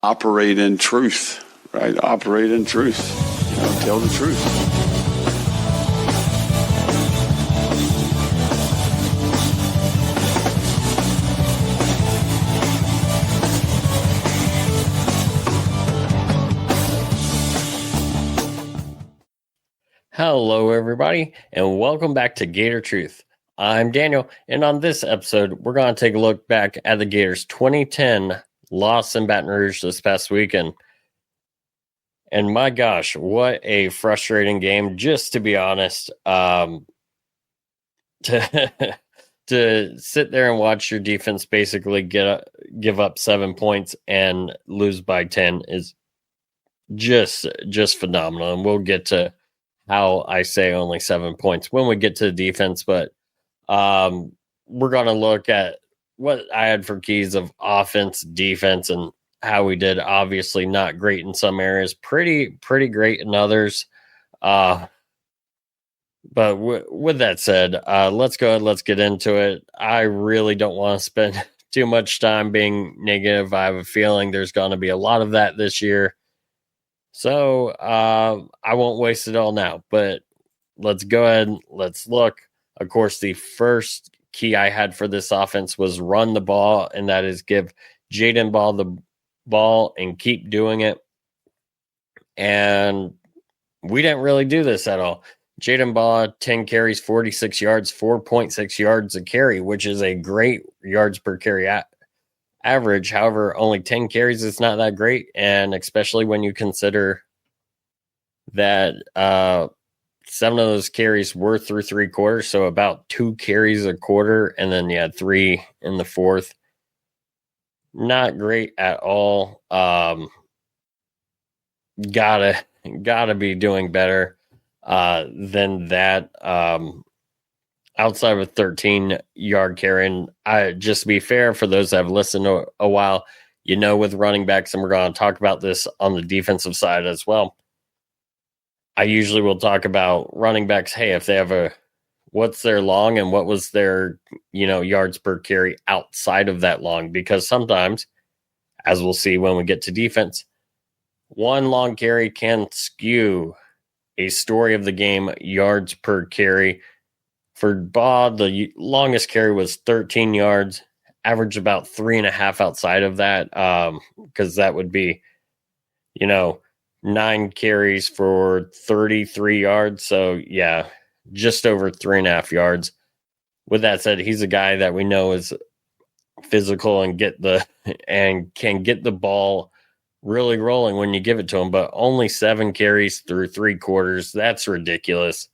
operate in truth, right? Operate in truth. Tell the truth. Hello, everybody, and welcome back to Gator Truth. I'm Daniel, and on this episode, we're going to take a look back at the Gators' 2010 loss in Baton Rouge this past weekend. And my gosh, what a frustrating game, just to be honest. To sit there and watch your defense basically give up 7 points and lose by 10 is just phenomenal. And we'll get to how I say only 7 points when we get to the defense, but we're going to look at what I had for keys of offense, defense, and how we did. Obviously not great in some areas, pretty great in others. But with that said, let's go ahead, let's get into it. I really don't want to spend too much time being negative. I have a feeling there's going to be a lot of that this year. So I won't waste it all now, but let's go ahead and let's look. Of course, the first key I had for this offense was run the ball, and that is give Jaden Ball the ball and keep doing it. And we didn't really do this at all. Jaden Ball, 10 carries, 46 yards, 4.6 yards a carry, which is a great yards per carry average. However, only 10 carries is not that great, and especially when you consider that 7 of those carries were through 3 quarters, so about 2 carries a quarter, and then you had 3 in the fourth. Not great at all. Gotta be doing better than that. Outside of a 13-yard carry. And just to be fair, for those that have listened to a while, with running backs, and we're going to talk about this on the defensive side as well, I usually will talk about running backs. Hey, if they have what's their long and what was their, yards per carry outside of that long, because sometimes, as we'll see when we get to defense, one long carry can skew a story of the game yards per carry. For Baugh, the longest carry was 13 yards, averaged about 3.5 outside of that, because that would be, 9 carries for 33 yards. So, yeah, just over 3.5 yards. With that said, he's a guy that we know is physical and can get the ball really rolling when you give it to him, but only 7 carries through 3 quarters. That's ridiculous.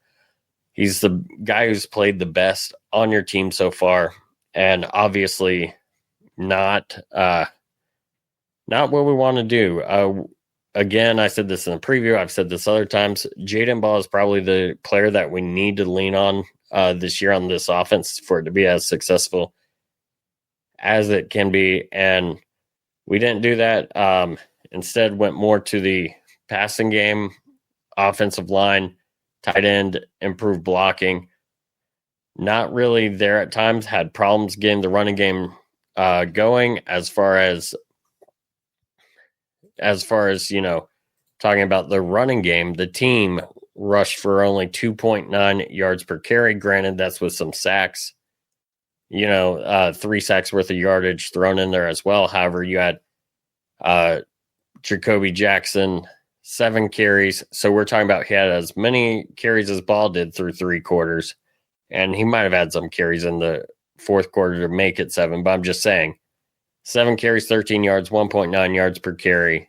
He's the guy who's played the best on your team so far, and obviously not what we want to do. Again, I said this in the preview. I've said this other times. Jaden Ball is probably the player that we need to lean on this year on this offense for it to be as successful as it can be, and we didn't do that. Instead, went more to the passing game, offensive line, tight end, improved blocking. Not really there at times. Had problems getting the running game going. As far as talking about the running game, the team rushed for only 2.9 yards per carry. Granted, that's with some sacks. 3 sacks worth of yardage thrown in there as well. However, you had Jacoby Jackson, 7 carries. So we're talking about he had as many carries as Ball did through 3 quarters. And he might have had some carries in the fourth quarter to make it 7. But I'm just saying, 7 carries, 13 yards, 1.9 yards per carry.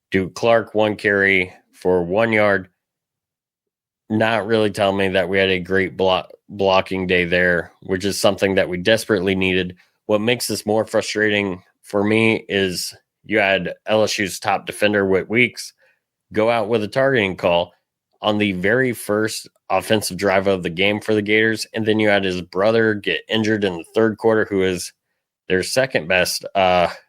Duke Clark, 1 carry for 1 yard. Not really telling me that we had a great blocking day there, which is something that we desperately needed. What makes this more frustrating for me is you had LSU's top defender, Whit Weeks, go out with a targeting call on the very first offensive drive of the game for the Gators, and then you had his brother get injured in the third quarter, who is their second best main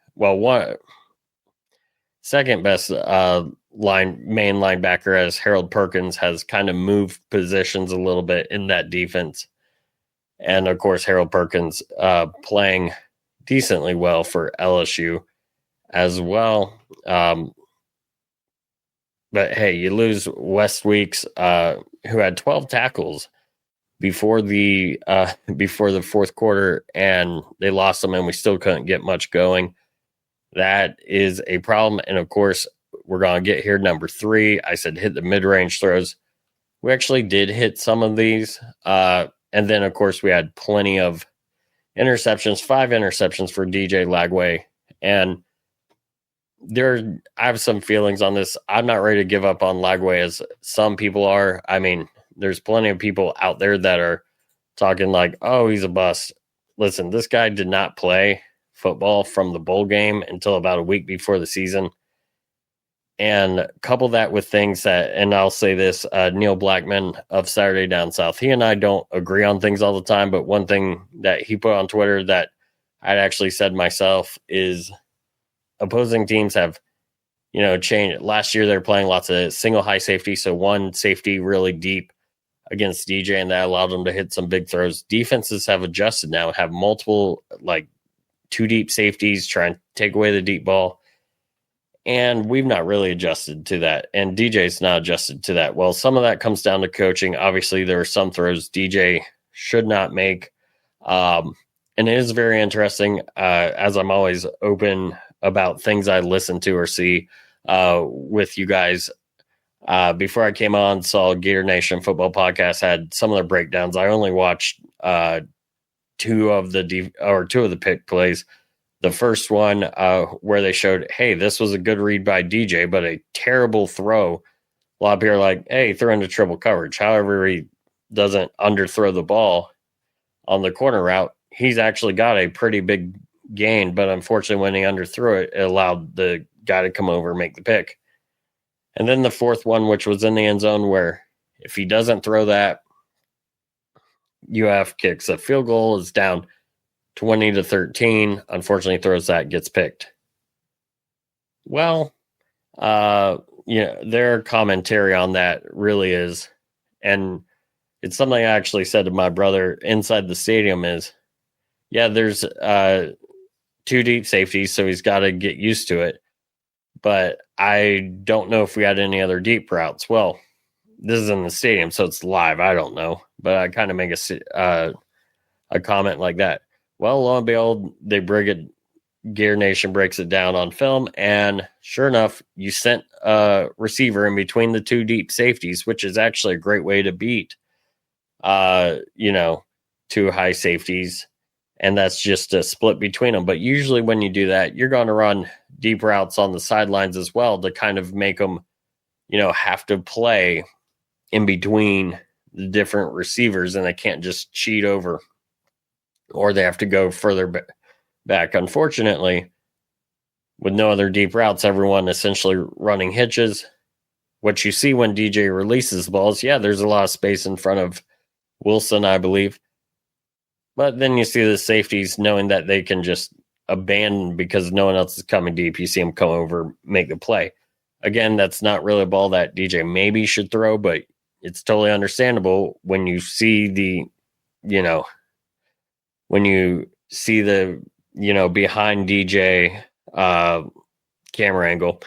linebacker, as Harold Perkins has kind of moved positions a little bit in that defense. And of course, Harold Perkins playing decently well for LSU as well. But hey, you lose West Weeks, who had 12 tackles before the fourth quarter, and they lost them, and we still couldn't get much going. That is a problem. And of course, we're going to get here. Number 3, I said hit the mid-range throws. We actually did hit some of these. And then, of course, we had plenty of interceptions, 5 interceptions for DJ Lagway. And I have some feelings on this. I'm not ready to give up on Lagway as some people are. I mean, there's plenty of people out there that are talking like, oh, he's a bust. Listen, this guy did not play football from the bowl game until about a week before the season. And couple that with things that, and I'll say this, Neil Blackman of Saturday Down South, he and I don't agree on things all the time, but one thing that he put on Twitter that I'd actually said myself is opposing teams have, changed. Last year they're playing lots of single high safety, so one safety really deep against DJ, and that allowed them to hit some big throws. Defenses have adjusted now, have multiple, like, 2 deep safeties, try and take away the deep ball. And we've not really adjusted to that. And DJ's not adjusted to that. Well, some of that comes down to coaching. Obviously, there are some throws DJ should not make. And it is very interesting, as I'm always open about things I listen to or see with you guys. Before I came on, saw Gator Nation Football Podcast had some of their breakdowns. I only watched 2 of the pick plays. The first one where they showed, hey, this was a good read by DJ, but a terrible throw. A lot of people are like, hey, throw into triple coverage. However, he doesn't underthrow the ball on the corner route. He's actually got a pretty big gain, but unfortunately, when he underthrew it, it allowed the guy to come over and make the pick. And then the fourth one, which was in the end zone, where if he doesn't throw that, UF kicks. A field goal is down 20-13. Unfortunately, throws that, gets picked. Well, their commentary on that really is, and it's something I actually said to my brother inside the stadium is, yeah, there's 2 deep safeties, so he's got to get used to it. But I don't know if we had any other deep routes. Well, this is in the stadium, so it's live. I don't know. But I kind of make a comment like that. Well, lo and behold, Gator Nation breaks it down on film, and sure enough, you sent a receiver in between the 2 deep safeties, which is actually a great way to beat, 2 high safeties, and that's just a split between them. But usually when you do that, you're going to run deep routes on the sidelines as well to kind of make them, have to play in between the different receivers, and they can't just cheat over, or they have to go further back. Unfortunately, with no other deep routes, everyone essentially running hitches. What you see when DJ releases the balls, yeah, there's a lot of space in front of Wilson, I believe. But then you see the safeties knowing that they can just abandon because no one else is coming deep. You see them come over, make the play. Again, that's not really a ball that DJ maybe should throw, but it's totally understandable when you see behind DJ camera angle,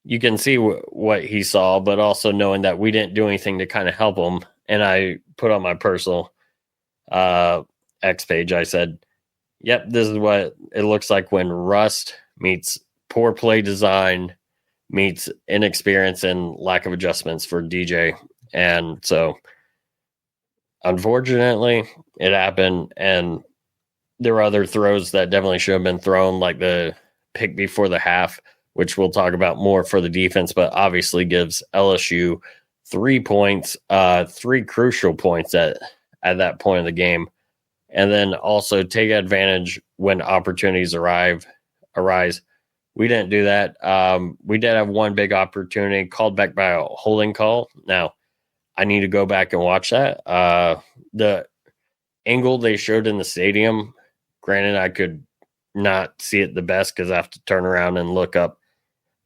you can see what he saw, but also knowing that we didn't do anything to kind of help him. And I put on my personal X page, I said, yep, this is what it looks like when rust meets poor play design meets inexperience and lack of adjustments for DJ. And so, unfortunately, it happened, and there were other throws that definitely should have been thrown, like the pick before the half, which we'll talk about more for the defense, but obviously gives LSU 3 points, 3 crucial points at that point of the game. And then also take advantage when opportunities arise. We didn't do that. We did have one big opportunity called back by a holding call. Now, I need to go back and watch that. The angle they showed in the stadium, granted, I could not see it the best because I have to turn around and look up.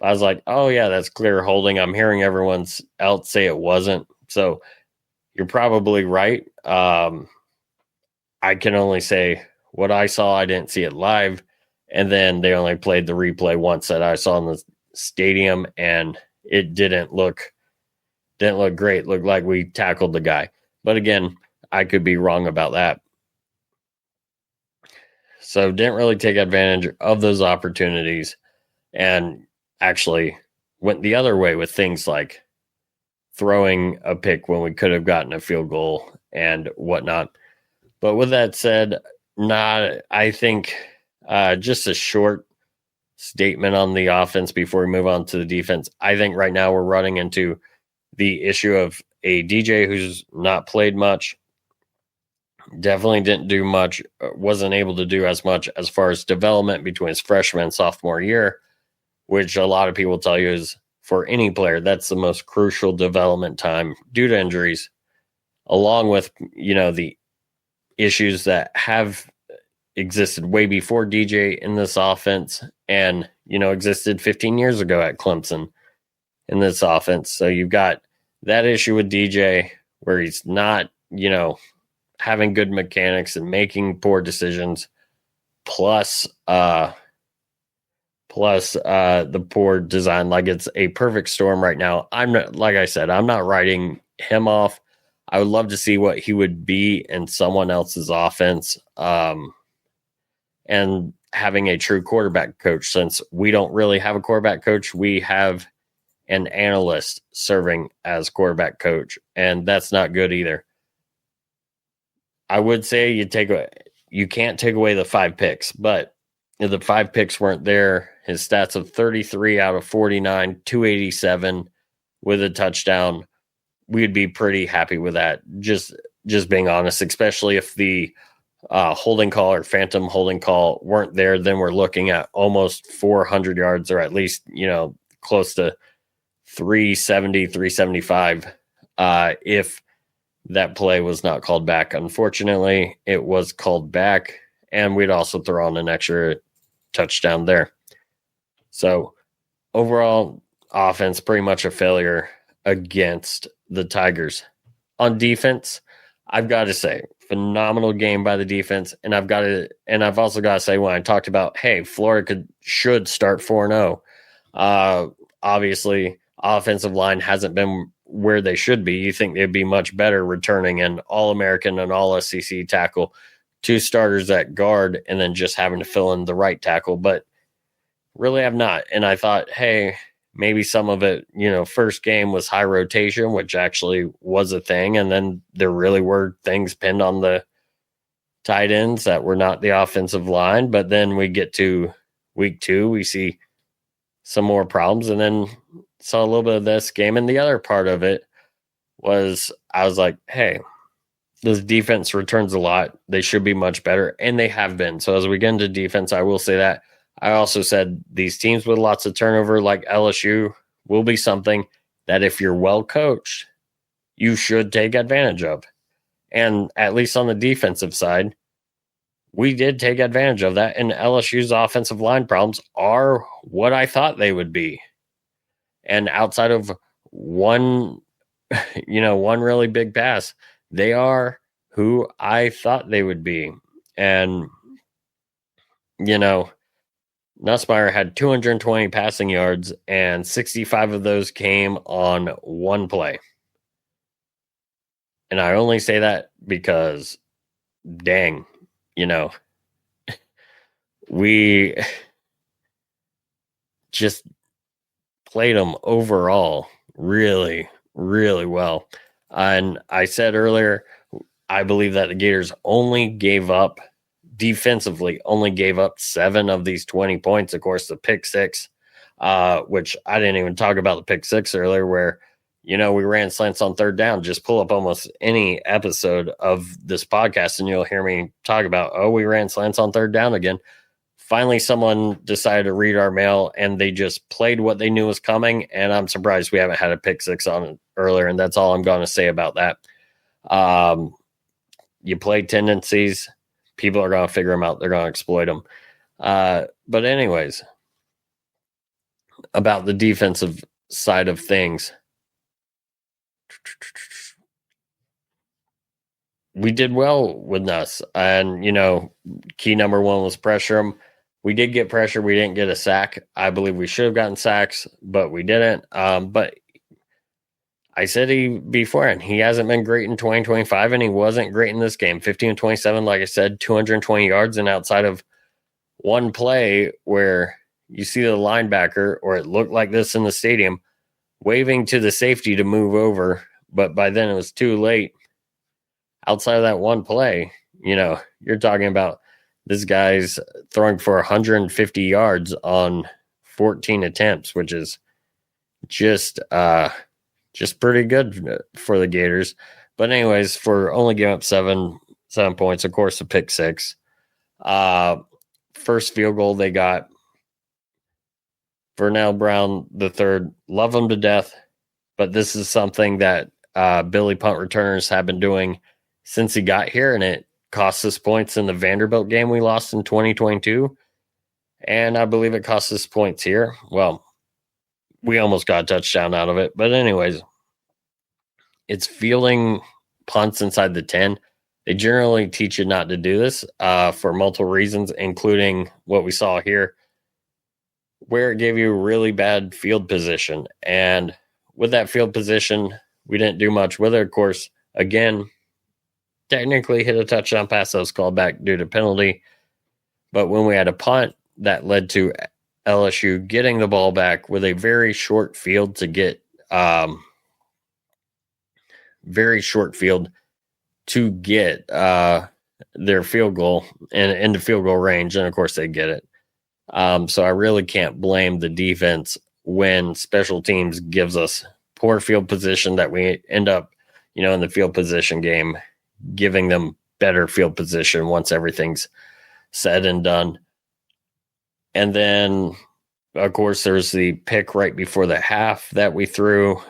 I was like, oh, yeah, that's clear holding. I'm hearing everyone else say it wasn't. So you're probably right. I can only say what I saw. I didn't see it live. And then they only played the replay once that I saw in the stadium, and it didn't look great. It looked like we tackled the guy. But again, I could be wrong about that. So didn't really take advantage of those opportunities, and actually went the other way with things like throwing a pick when we could have gotten a field goal and whatnot. But with that said, I think just a short statement on the offense before we move on to the defense. I think right now we're running into the issue of a DJ who's not played much, definitely didn't do much, wasn't able to do as much as far as development between his freshman and sophomore year, which a lot of people tell you is, for any player, that's the most crucial development time due to injuries, along with, the issues that have existed way before DJ in this offense and, existed 15 years ago at Clemson in this offense. So you've got that issue with DJ where he's not, having good mechanics and making poor decisions, plus the poor design. Like, it's a perfect storm right now. I'm not writing him off. I would love to see what he would be in someone else's offense, and having a true quarterback coach. Since we don't really have a quarterback coach, we have an analyst serving as quarterback coach, and that's not good either. I would say you can't take away the 5 picks, but if the 5 picks weren't there, his stats of 33 out of 49, 287 with a touchdown, we'd be pretty happy with that. Just being honest, especially if the holding call or phantom holding call weren't there, then we're looking at almost 400 yards, or at least, close to 370, 375, if that play was not called back. Unfortunately, it was called back, and we'd also throw on an extra touchdown there. So overall, offense pretty much a failure against the Tigers. On defense, I've got to say, phenomenal game by the defense, and I've also got to say, when I talked about, hey, Florida should start 4-0. Obviously, offensive line hasn't been where they should be. You think they'd be much better returning an All-American and All-SEC tackle, 2 starters at guard, and then just having to fill in the right tackle, but really have not. And I thought, hey, maybe some of it, first game was high rotation, which actually was a thing, and then there really were things pinned on the tight ends that were not the offensive line. But then we get to week 2, we see some more problems, and then saw a little bit of this game. And the other part of it was, I was like, hey, this defense returns a lot. They should be much better, and they have been. So as we get into defense, I will say that. I also said these teams with lots of turnover, like LSU, will be something that if you're well coached, you should take advantage of. And at least on the defensive side, we did take advantage of that. And LSU's offensive line problems are what I thought they would be. And outside of one really big pass, they are who I thought they would be. And, Nussmeier had 220 passing yards, and 65 of those came on one play. And I only say that because, dang, we just played them overall really, really well. And I said earlier, I believe that the Gators defensively only gave up 7 of these 20 points. Of course, the pick 6, which I didn't even talk about the pick 6 earlier, where, we ran slants on 3rd down. Just pull up almost any episode of this podcast and you'll hear me talk about, we ran slants on 3rd down again. Finally, someone decided to read our mail, and they just played what they knew was coming. And I'm surprised we haven't had a pick 6 on it earlier. And that's all I'm going to say about that. You play tendencies. People are going to figure them out. They're going to exploit them. But anyways, about the defensive side of things, we did well with Nuss. And, key number 1 was pressure him. We did get pressure. We didn't get a sack. I believe we should have gotten sacks, but we didn't. But I said before, and he hasn't been great in 2025, and he wasn't great in this game. 15-27, like I said, 220 yards, and outside of one play where you see the linebacker, or it looked like this in the stadium, waving to the safety to move over, but by then it was too late. Outside of that one play, you're talking about this guy's throwing for 150 yards on 14 attempts, which is just pretty good for the Gators. But anyways, for only giving up 7 points, of course, a pick 6. First field goal they got. Vernell Brown III, love him to death, but this is something that Billy punt returners have been doing since he got here, and it cost us points in the Vanderbilt game we lost in 2022, and I believe it cost us points here. Well, we almost got a touchdown out of it, but anyways, it's fielding punts inside the 10. They generally teach you not to do this for multiple reasons, including what we saw here, where it gave you really bad field position. And with that field position, we didn't do much with it. Of course, again, technically hit a touchdown pass that was called back due to penalty. But when we had a punt, that led to LSU getting the ball back with a very short field to get their field goal and into field goal range. And of course they get it. So I really can't blame the defense when special teams gives us poor field position that we end up, in the field position game, giving them better field position once everything's said and done. And then, of course, there's the pick right before the half that we threw,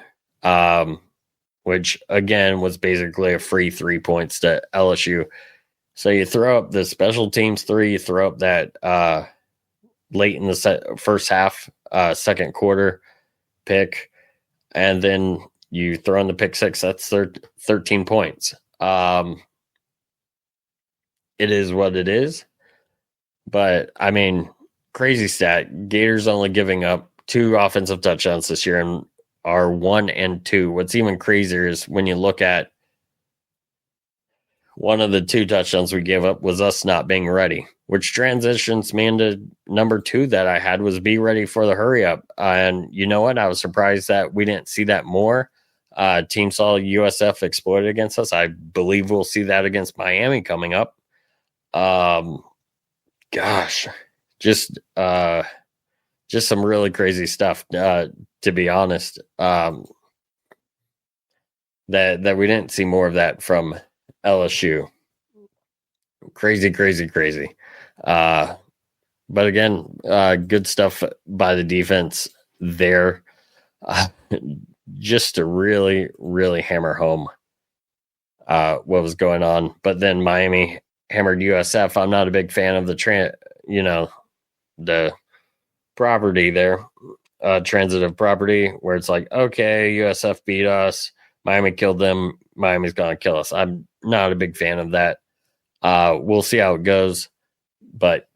which, again, was basically a free 3 points to LSU. So you throw up the special teams 3, you throw up that late in the first half, second quarter pick, and then you throw in the pick 6. That's 13 points. It is what it is. But, I mean, crazy stat. Gators only giving up 2 offensive touchdowns this year and are 1 and 2. What's even crazier is when you look at one of the 2 touchdowns we gave up was us not being ready, which transitions me into number 2 that I had was be ready for the hurry up. And you know what? I was surprised that we didn't see that more. Team saw USF exploited against us. I believe we'll see that against Miami coming up. Just some really crazy stuff, to be honest, that we didn't see more of that from LSU. Crazy. But again, good stuff by the defense there, just to really, really hammer home what was going on. But then Miami hammered USF. I'm not a big fan of the property there, transitive property, where it's like, okay, USF beat us, Miami killed them, Miami's gonna kill us. I'm not a big fan of that. We'll see how it goes, but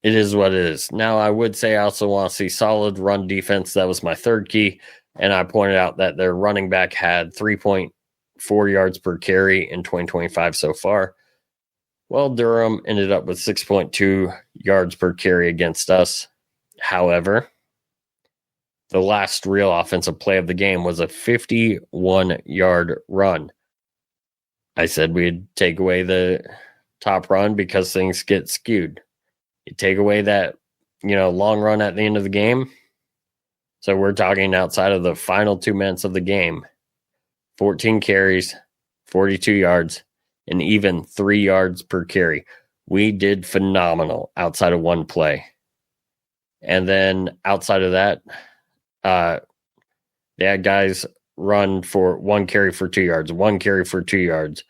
it is what it is. Now, I would say I also want to see solid run defense. That was my third key, and I pointed out that their running back had 3.4 yards per carry in 2025 so far. Well, Durham ended up with 6.2 yards per carry against us. However, the last real offensive play of the game was a 51-yard run. I said we'd take away the top run because things get skewed. You take away that, long run at the end of the game. So we're talking outside of the final 2 minutes of the game, 14 carries, 42 yards, and even 3 yards per carry. We did phenomenal outside of one play. And then outside of that, they had guys run for 1 carry for 2 yards, 1 carry for 2 yards,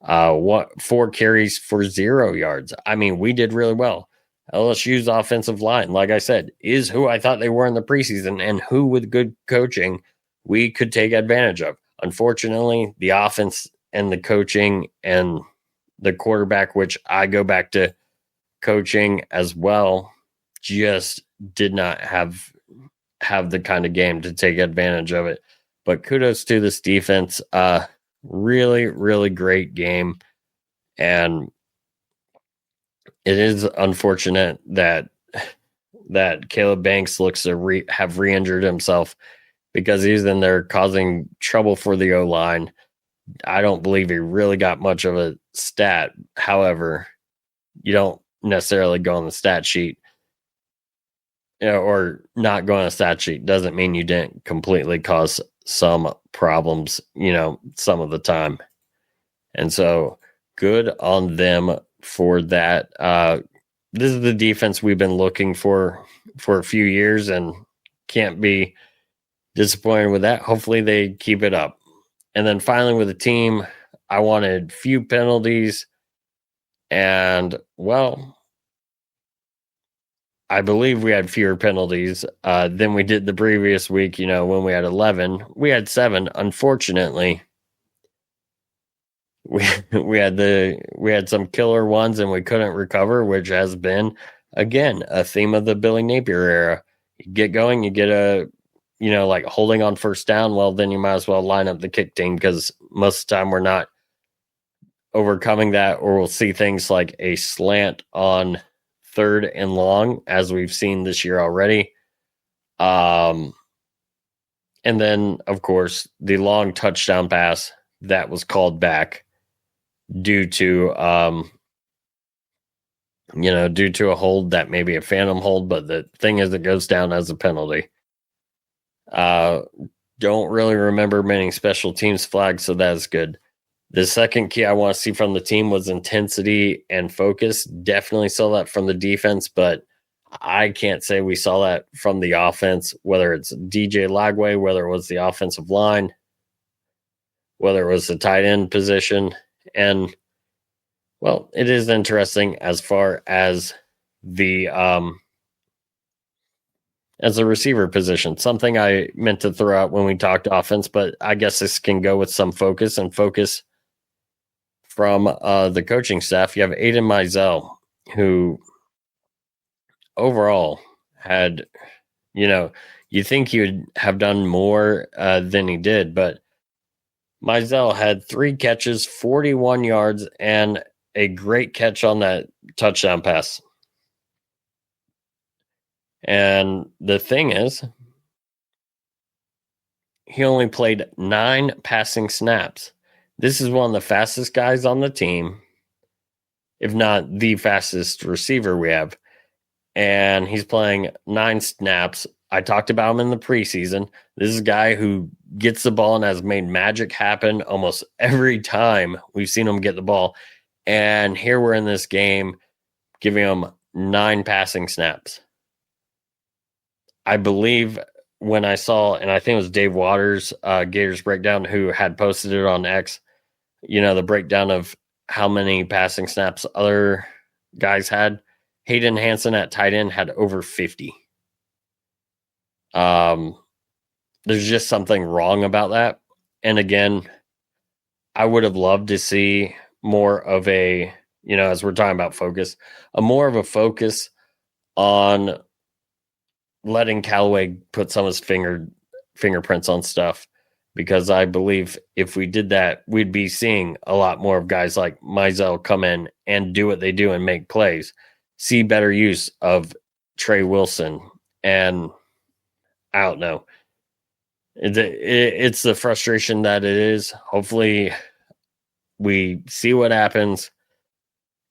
4 carries for 0 yards. I mean, we did really well. LSU's offensive line, like I said, is who I thought they were in the preseason and who, with good coaching, we could take advantage of. Unfortunately, the offense and the coaching and the quarterback, which I go back to coaching as well just did not have the kind of game to take advantage of it. But kudos to this defense. Really, really great game. And it is unfortunate that Caleb Banks looks to have re-injured himself, because he's in there causing trouble for the O-line. I don't believe he really got much of a stat. However, you don't necessarily go on the stat sheet, or not go on a stat sheet doesn't mean you didn't completely cause some problems, some of the time. And so good on them for that. This is the defense we've been looking for a few years, and can't be disappointed with that. Hopefully they keep it up. And then finally with the team, I wanted few penalties. And, well, I believe we had fewer penalties than we did the previous week. When we had 11, we had 7. Unfortunately, we had some killer ones and we couldn't recover, which has been, again, a theme of the Billy Napier era. You get going, you get like holding on first down. Well, then you might as well line up the kick team, because most of the time we're not overcoming that, or we'll see things like a slant on 3rd and long, as we've seen this year already. And then, of course, the long touchdown pass that was called back due to a hold that may be a phantom hold, but the thing is, it goes down as a penalty. Don't really remember many special teams flags, so that's good. The second key I want to see from the team was intensity and focus. Definitely saw that from the defense, but I can't say we saw that from the offense, whether it's DJ Lagway, whether it was the offensive line, whether it was the tight end position. And, well, it is interesting as far as the receiver position. Something I meant to throw out when we talked offense, but I guess this can go with some focus from the coaching staff. You have Aiden Mizell, who overall had, you think he would have done more than he did, but Mizell had 3 catches, 41 yards, and a great catch on that touchdown pass. And the thing is, he only played 9 passing snaps. This is one of the fastest guys on the team, if not the fastest receiver we have. And he's playing 9 snaps. I talked about him in the preseason. This is a guy who gets the ball and has made magic happen almost every time we've seen him get the ball. And here we're in this game giving him 9 passing snaps. I believe when I saw, and I think it was Dave Waters, Gators Breakdown, who had posted it on X, the breakdown of how many passing snaps other guys had. Hayden Hansen at tight end had over 50. There's just something wrong about that. And again, I would have loved to see more of a, as we're talking about focus, more of a focus on letting Callaway put some of his fingerprints on stuff, because I believe if we did that, we'd be seeing a lot more of guys like Mizell come in and do what they do and make plays, see better use of Trey Wilson. And I don't know. It's the frustration that it is. Hopefully we see what happens,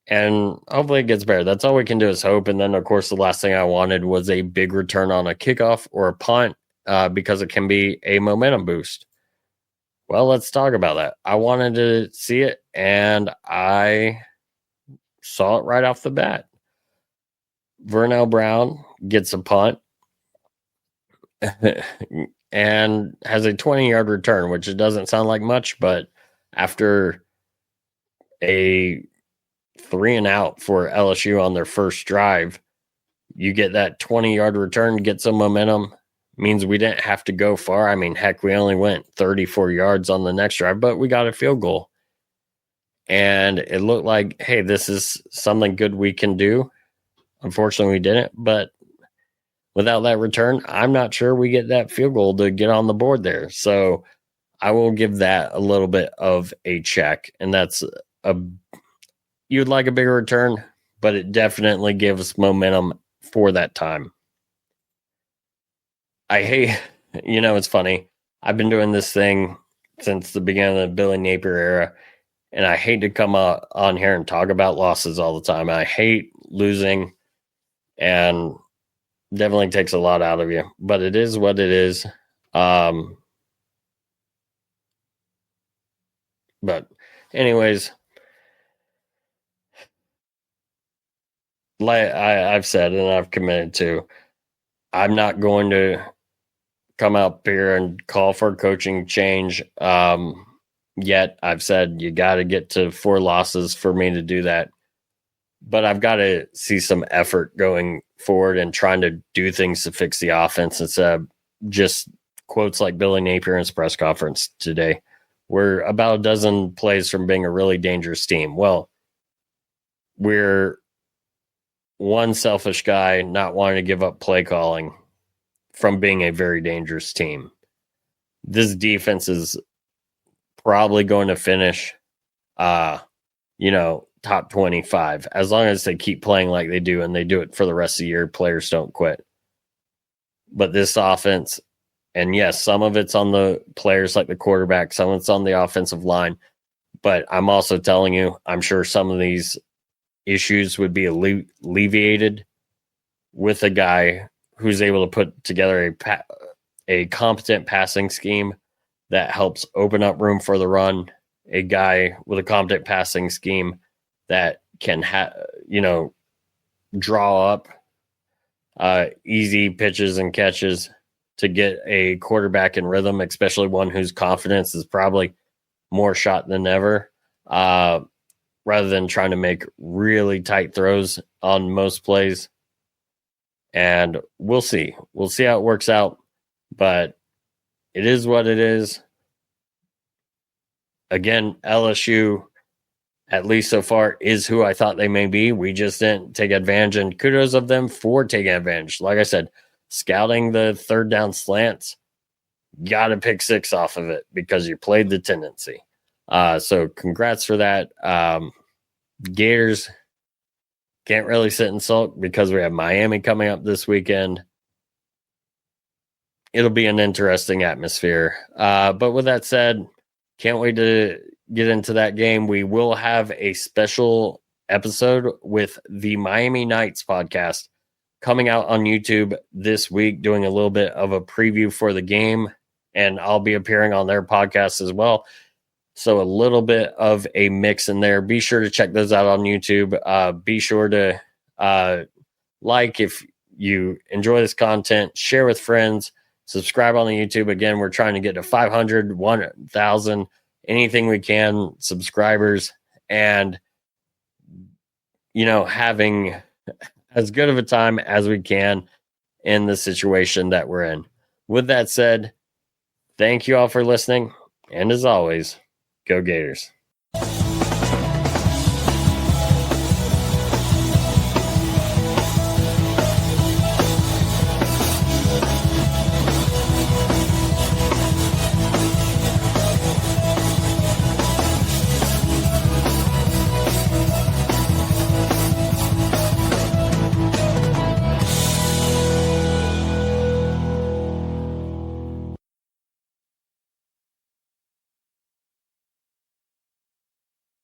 and hopefully it gets better. That's all we can do is hope. And then, of course, the last thing I wanted was a big return on a kickoff or a punt, because it can be a momentum boost. Well, let's talk about that. I wanted to see it, and I saw it right off the bat. Vernell Brown gets a punt and has a 20-yard return, which it doesn't sound like much, but after a 3-and-out for LSU on their first drive, you get that 20-yard return, get some momentum. Means we didn't have to go far. I mean, heck, we only went 34 yards on the next drive, but we got a field goal. And it looked like, hey, this is something good we can do. Unfortunately, we didn't. But without that return, I'm not sure we get that field goal to get on the board there. So I will give that a little bit of a check. And that's you'd like a bigger return, but it definitely gives momentum for that time. I hate, it's funny. I've been doing this thing since the beginning of the Billy Napier era, and I hate to come on here and talk about losses all the time. I hate losing, and definitely takes a lot out of you, but it is what it is. But anyways, like I've said and I've committed to, I'm not going to come up here and call for a coaching change yet. I've said you got to get to 4 losses for me to do that. But I've got to see some effort going forward and trying to do things to fix the offense instead of just quotes like Billy Napier in his press conference today. We're about a dozen plays from being a really dangerous team. Well, we're one selfish guy not wanting to give up play calling from being a very dangerous team. This defense is probably going to finish, top 25, as long as they keep playing like they do, and they do it for the rest of the year. Players don't quit. But this offense, and yes, some of it's on the players like the quarterback, some of it's on the offensive line. But I'm also telling you, I'm sure some of these issues would be alleviated with a guy who's able to put together a competent passing scheme that helps open up room for the run, a guy with a competent passing scheme that can draw up easy pitches and catches to get a quarterback in rhythm, especially one whose confidence is probably more shot than ever, rather than trying to make really tight throws on most plays. And we'll see. We'll see how it works out, but it is what it is. Again, LSU, at least so far, is who I thought they may be. We just didn't take advantage, and kudos of them for taking advantage. Like I said, scouting the third down slants, got to pick 6 off of it because you played the tendency. So congrats for that. Gators can't really sit and sulk because we have Miami coming up this weekend. It'll be an interesting atmosphere. But with that said, can't wait to get into that game. We will have a special episode with the Miami Knights podcast coming out on YouTube this week, doing a little bit of a preview for the game, and I'll be appearing on their podcast as well. So a little bit of a mix in there. Be sure to check those out on YouTube. Be sure to like if you enjoy this content, share with friends, subscribe on the YouTube. Again, we're trying to get to 500, 1,000, anything we can, subscribers, and, having as good of a time as we can in the situation that we're in. With that said, thank you all for listening. And as always, go Gators.